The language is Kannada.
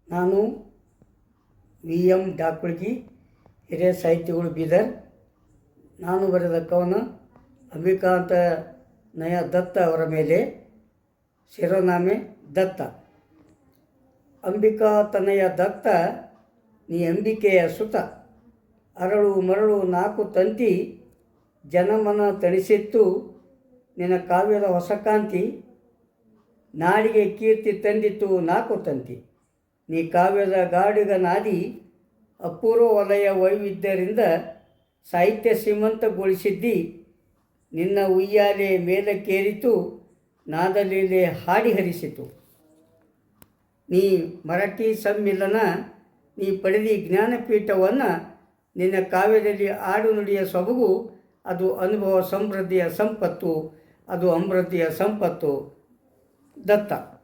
ನಾನು VM ಡಾಕುಳ್ಗಿ, ಹಿರಿಯ ಸಾಹಿತಿಗಳು, ಬೀದರ್. ನಾನು ಬರೆದ ಕವನ ಅಂಬಿಕಾಂತ ನಯ ದತ್ತ ಅವರ ಮೇಲೆ. ಶಿರೋನಾಮೆ ದತ್ತ. ಅಂಬಿಕಾತನಯ ದತ್ತ, ನೀ ಅಂಬಿಕೆಯ ಸುತ. ಅರಳು ಮರಳು ನಾಲ್ಕು ತಂತಿ, ಜನಮನ ತಣಿಸಿತ್ತು ನಿನ್ನ ಕಾವ್ಯದ ಹೊಸ ಕಾಂತಿ. ನಾಡಿಗೆ ಕೀರ್ತಿ ತಂದಿತ್ತು ನಾಲ್ಕು ತಂತಿ. ನೀ ಕಾವ್ಯದ ಗಾಡಿಗ ನಾದಿ, ಅಪೂರ್ವ ವಲಯ ವೈವಿಧ್ಯರಿಂದ ಸಾಹಿತ್ಯ ಶ್ರೀಮಂತಗೊಳಿಸಿದ್ದಿ. ನಿನ್ನ ಉಯ್ಯಾಲೆ ಮೇಲಕ್ಕೇರಿತು, ನಾದಲೀಲೆ ಹಾಡಿ ಹರಿಸಿತು. ನೀ ಮರಾಠಿ ಸಮ್ಮಿಲನ, ನೀ ಪಡೆದಿ ಜ್ಞಾನಪೀಠವನ್ನು. ನಿನ್ನ ಕಾವ್ಯದಲ್ಲಿ ಆಡು ನುಡಿಯ ಸೊಬಗು, ಅದು ಅನುಭವ ಸಮೃದ್ಧಿಯ ಸಂಪತ್ತು, ಅದು ಅಮೃದ್ಧಿಯ ಸಂಪತ್ತು. ದತ್ತ.